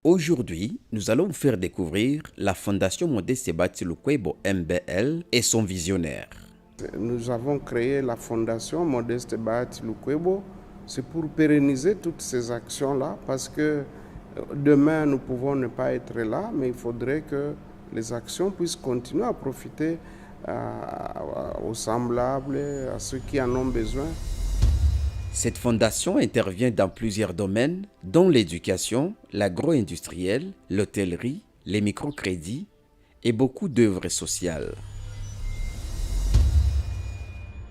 Aujourd'hui, nous allons vous faire découvrir la Fondation Modeste Sebati Lukwebo MBL et son visionnaire. Nous avons créé la Fondation Modeste Bahati Lukwebo. C'est pour pérenniser toutes ces actions-là parce que demain, nous pouvons ne pas être là, mais il faudrait que les actions puissent continuer à profiter aux semblables, à ceux qui en ont besoin. Cette fondation intervient dans plusieurs domaines, dont l'éducation, l'agro-industriel, l'hôtellerie, les microcrédits et beaucoup d'œuvres sociales.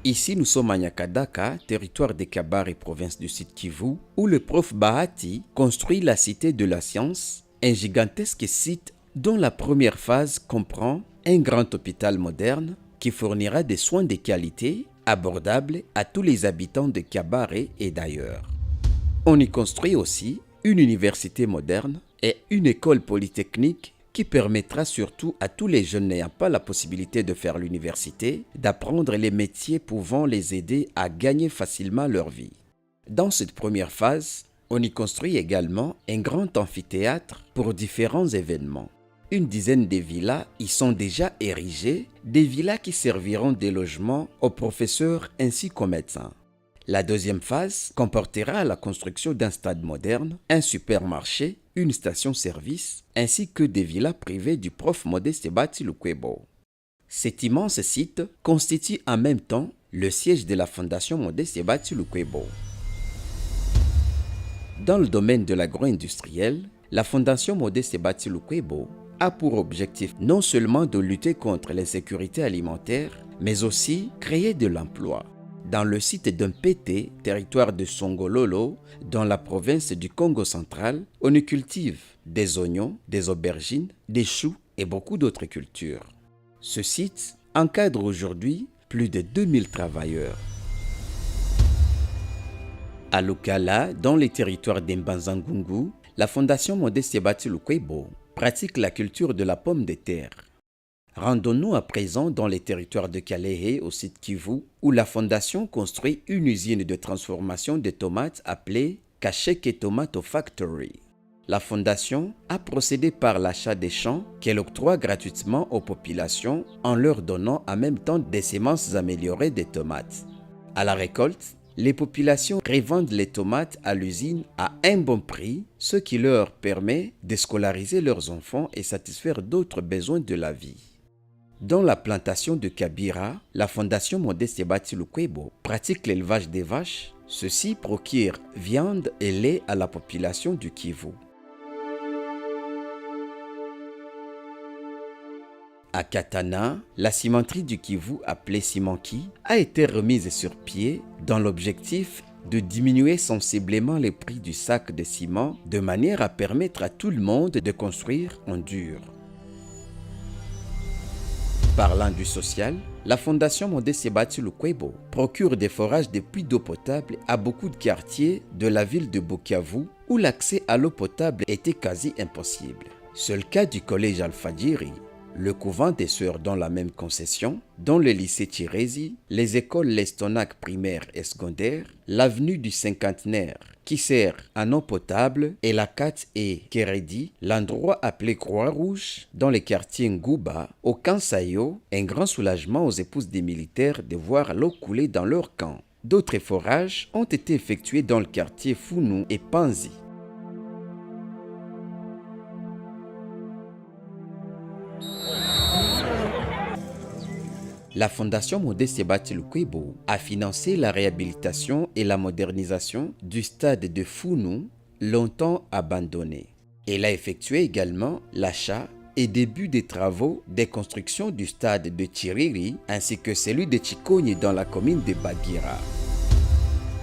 Ici, nous sommes à Nyakadaka, territoire des Kabar et province du Sud Kivu, où le prof Bahati construit la Cité de la Science, un gigantesque site dont la première phase comprend un grand hôpital moderne qui fournira des soins de qualité abordables à tous les habitants de Kabare et d'ailleurs. On y construit aussi une université moderne et une école polytechnique qui permettra surtout à tous les jeunes n'ayant pas la possibilité de faire l'université d'apprendre les métiers pouvant les aider à gagner facilement leur vie. Dans cette première phase, on y construit également un grand amphithéâtre pour différents événements. Une dizaine de villas y sont déjà érigées, des villas qui serviront de logements aux professeurs ainsi qu'aux médecins. La deuxième phase comportera la construction d'un stade moderne, un supermarché, une station-service, ainsi que des villas privées du prof Modeste Sebati Lukwebo. Cet immense site constitue en même temps le siège de la Fondation Modeste Sebati Lukwebo. Dans le domaine de l'agro-industriel, la Fondation Modeste Sebati Lukwebo a pour objectif non seulement de lutter contre l'insécurité alimentaire, mais aussi créer de l'emploi. Dans le site d'Mpete, territoire de Songololo, dans la province du Congo central, on y cultive des oignons, des aubergines, des choux et beaucoup d'autres cultures. Ce site encadre aujourd'hui plus de 2000 travailleurs. À Lukala, dans les territoires d'Mbanzangungu, la Fondation Modeste Sebati Lukwebo pratique la culture de la pomme de terre. Rendons-nous à présent dans les territoires de Kalehe au site Kivu, où la Fondation construit une usine de transformation de tomates appelée Kasheke Tomato Factory. La Fondation a procédé par l'achat des champs qu'elle octroie gratuitement aux populations en leur donnant en même temps des semences améliorées de tomates. À la récolte, les populations revendent les tomates à l'usine à un bon prix, ce qui leur permet de scolariser leurs enfants et satisfaire d'autres besoins de la vie. Dans la plantation de Kabira, la Fondation Modeste Sebati Lukwebo pratique l'élevage des vaches. Ceux-ci procurent viande et lait à la population du Kivu. À Katana, la cimenterie du Kivu appelée Simanki a été remise sur pied dans l'objectif de diminuer sensiblement les prix du sac de ciment de manière à permettre à tout le monde de construire en dur. Parlant du social, la Fondation Modeste Sebati Lukwebo procure des forages de puits d'eau potable à beaucoup de quartiers de la ville de Bukavu où l'accès à l'eau potable était quasi impossible. C'est le cas du collège Al-Fadjiri, le couvent des sœurs dans la même concession, dont le lycée Tirezi, les écoles Lestonac primaire et secondaire, l'avenue du Cinquantenaire qui sert en eau potable et la 4 et Keredi, l'endroit appelé Croix-Rouge dans les quartiers Ngouba, au camp Sayo, un grand soulagement aux épouses des militaires de voir l'eau couler dans leur camp. D'autres forages ont été effectués dans le quartier Founou et Panzi. La Fondation Modeste Sebati Lukwebo a financé la réhabilitation et la modernisation du stade de Founou, longtemps abandonné. Elle a effectué également l'achat et début des travaux de construction du stade de Chiriri ainsi que celui de Chikonyi dans la commune de Bagira.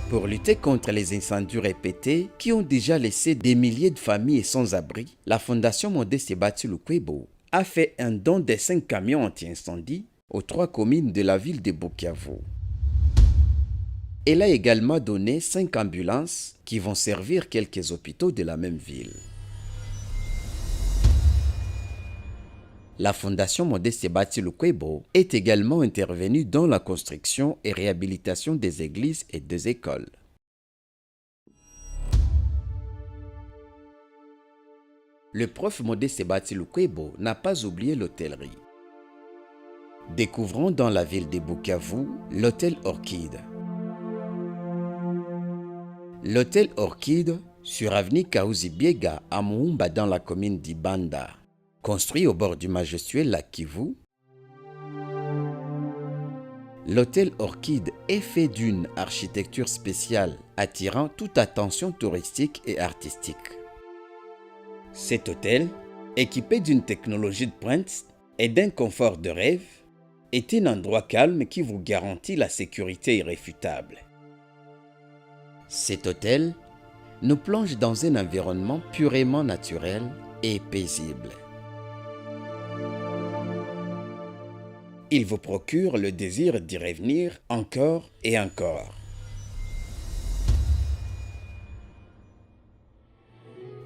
Pour lutter contre les incendies répétés qui ont déjà laissé des milliers de familles sans abri, la Fondation Modeste Sebati Lukwebo a fait un don de 5 camions anti-incendie aux 3 communes de la ville de Bukavu. Elle a également donné 5 ambulances qui vont servir quelques hôpitaux de la même ville. La Fondation Modeste Sebati Lukwebo est également intervenue dans la construction et réhabilitation des églises et des écoles. le prof Modeste Bahati Lukwebo n'a pas oublié l'hôtellerie. Découvrons dans la ville de Bukavu l'hôtel Orchide. L'hôtel Orchide, sur avenue Kaouzi Biega à Moumba dans la commune d'Ibanda, construit au bord du majestueux lac Kivu. L'hôtel Orchide est fait d'une architecture spéciale attirant toute attention touristique et artistique. Cet hôtel, équipé d'une technologie de pointe et d'un confort de rêve, est un endroit calme qui vous garantit la sécurité irréfutable. Cet hôtel nous plonge dans un environnement purement naturel et paisible. Il vous procure le désir d'y revenir encore et encore.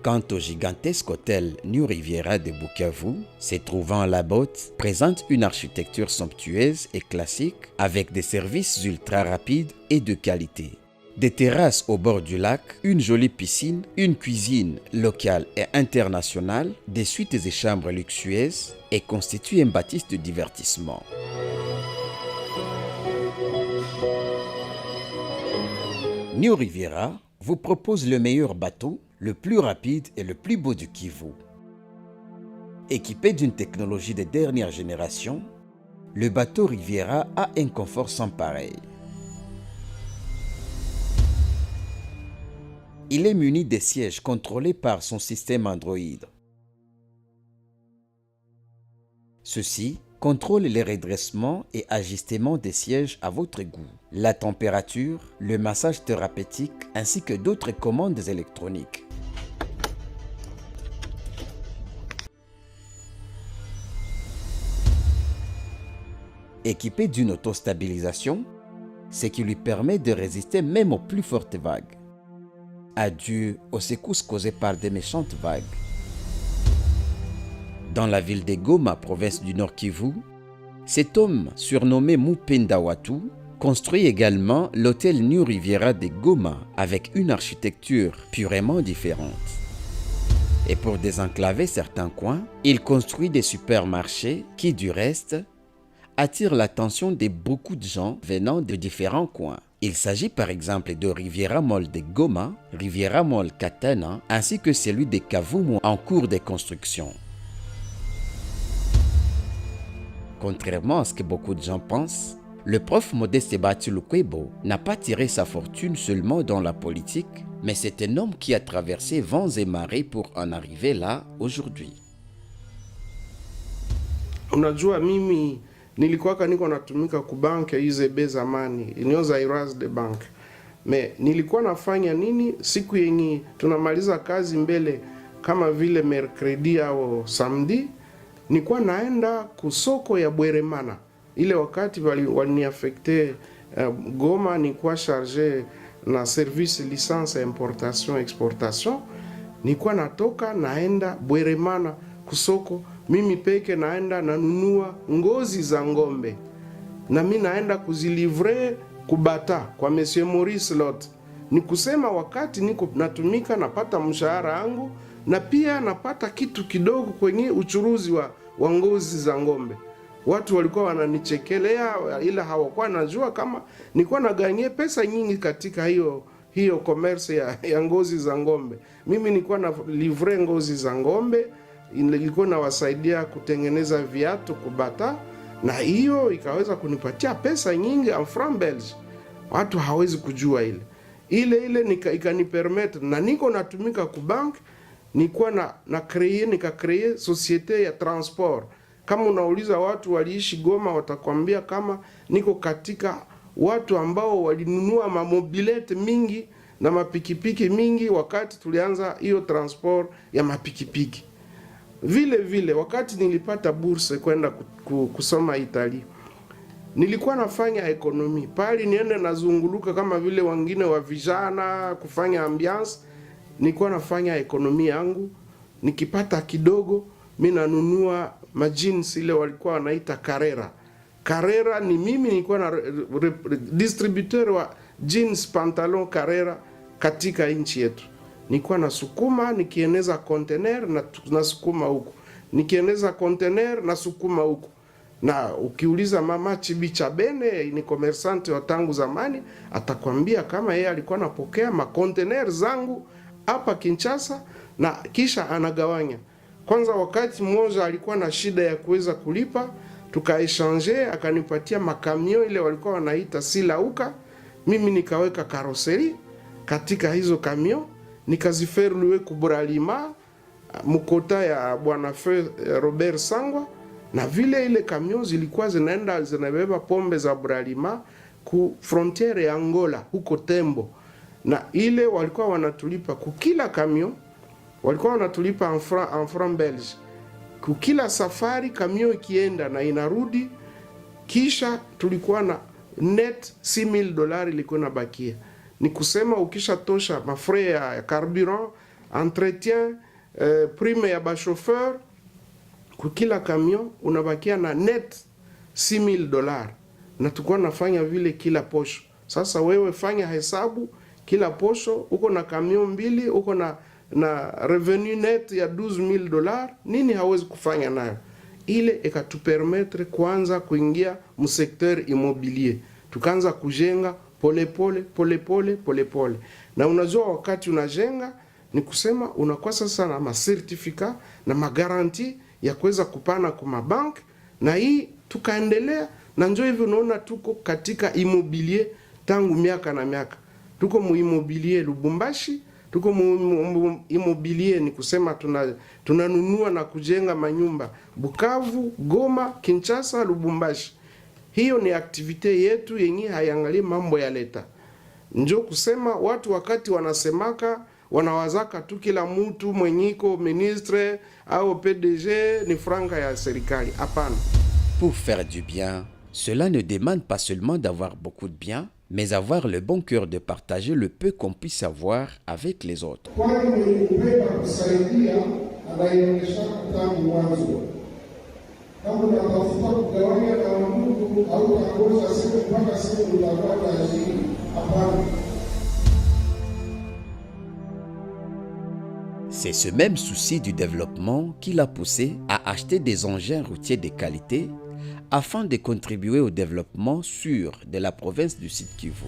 Quant au gigantesque hôtel New Riviera de Bukavu, se trouvant à la Botte, présente une architecture somptueuse et classique avec des services ultra rapides et de qualité. Des terrasses au bord du lac, une jolie piscine, une cuisine locale et internationale, des suites et chambres luxueuses et constitue un bâtisse de divertissement. New Riviera vous propose le meilleur bateau, le plus rapide et le plus beau du Kivu. Équipé d'une technologie de dernière génération, le bateau Riviera a un confort sans pareil. Il est muni de sièges contrôlés par son système Android. Ceci contrôle les redressements et ajustements des sièges à votre goût, la température, le massage thérapeutique ainsi que d'autres commandes électroniques. Équipé d'une autostabilisation, ce qui lui permet de résister même aux plus fortes vagues. Adieu aux secousses causées par des méchantes vagues. Dans la ville de Goma, province du Nord Kivu, cet homme, surnommé Mupenda Watu, construit également l'hôtel New Riviera de Goma avec une architecture purement différente. Et pour désenclaver certains coins, il construit des supermarchés qui, du reste, attirent l'attention de beaucoup de gens venant de différents coins. Il s'agit par exemple de Riviera Mall de Goma, Riviera Mall Katana, ainsi que celui de Kavumu en cours de construction. Contrairement à ce que beaucoup de gens pensent, le prof Modeste Bahati Lukwebo n'a pas tiré sa fortune seulement dans la politique, mais c'est un homme qui a traversé vents et marées pour en arriver là aujourd'hui. Unajua mimi nilikuwa niko natumika kubanke IZB zamani, inyoza Iraz de bank. Nilikuwa nafanya nini siku yenye tunamaliza kazi mbele kama vile mercredi au samedi, nilikuwa naenda kusoko ya Bweremana. Ile wakati waliniaffecte Goma, nilikuwa chargé na service licence importation exportation. Nilikuwa natoka naenda Bweremana kusoko, mimi peke naenda nanunua ngozi za ngombe. Na mimi naenda kuzilivre kubata kwa Monsieur Maurice Lot. Ni kusema wakati niko natumika napata mshahara wangu na pia napata kitu kidogo kwenye uchuruzi wa ngozi za ngombe. Watu walikuwa wananichekelea ila hawakuwa najua kama nilikuwa naganyia pesa nyingi katika hiyo commerce ya ngozi za ngombe. Mimi nilikuwa na livre ngozi za ngombe, ilikuwa nawasaidia kutengeneza viatu kubata, na hiyo ikaweza kunipatia pesa nyingi en franc belge. Watu hawezi kujua ile ikanipermettre, na niko natumika ku bank, nilikuwa nika créer societe ya transport. Kama unauliza watu waliishi Goma watakwambia kama niko katika watu ambao walinunua mamobilete mingi na mapikipiki mingi wakati tulianza hiyo transport ya mapikipiki. Vile wakati nilipata bursa kwenda kusoma Italia, nilikuwa nafanya ekonomi pale, niende nazunguluka kama vile wengine wa vijana kufanya ambiance. Nilikuwa nafanya ekonomi yangu, nikipata kidogo mimi nanunua majins ile walikuwa wanaita Carrera ni mimi nilikuwa na distributeur wa jeans pantalon Carrera katika nchi yetu. nilikuwa nasukuma nikieneza container na nasukuma huko, nikieneza container na sukuma huko. Na ukiuliza mama Chibicha Bene, ni commerçante wa tangu zamani, atakwambia kama yeye alikuwa anapokea makontener zangu hapa Kinshasa na kisha anagawanya. Kwanza wakati mmoja alikuwa na shida ya kuweza kulipa, tukaechange, akanipatia makamio ile walikuwa wanaita silauka, mimi nikaweka karoseri katika hizo kamio, nikaziferluwe kubralima mkota ya bwana Robert Sangwa, na vile ile kamio zilikuwa zinabeba pombe za Bralima ku frontiere ya Angola huko Tembo, na ile walikuwa wanatulipa kukila kamio, walikuwa wanatulipa en franc belge kukila safari kamio ikienda na inarudi. Kisha tulikuwa na net $6,000 ilikuwa inabakia. Ni kusema ukisha tosha mafrais ya carburant, entretien, prime ya ba chauffeur, kukila camion unabakia na net $6,000, na tulikuwa nafanya vile kila posho. Sasa wewe fanya hesabu, kila posho uko na camion mbili, uko na revenu net ya $12,000, nini hawezi kufanya nayo? Ile ikatupermettre kwanza kuingia mu secteur immobilier, tukaanza kujenga pole. Na unajua wakati unajenga ni kusema unakuwa sasa na masertifika na magaranti ya kuweza kupana kwa mabank, na hii tukaendelea, na njoo hivi unaona tuko katika immobilier tangu miaka na miaka. Tuko mu immobilier Lubumbashi, tuko mu immobilier ni kusema tunanunua na kujenga manyumba Bukavu, Goma, Kinshasa, Lubumbashi. Hiyo ni aktivite yetu yenye haiangalie mambo ya leta. Njoo kusema watu wakati wanasemaka wanawazaka tu kila mtu mwenyiko ministre au PDG ni franga ya serikali. Hapana. Pour faire du bien, cela ne demande pas seulement d'avoir beaucoup de biens, mais avoir le bon cœur de partager le peu qu'on puisse avoir avec les autres. C'est ce même souci du développement qui l'a poussé à acheter des engins routiers de qualité afin de contribuer au développement sûr de la province du Sud Kivu.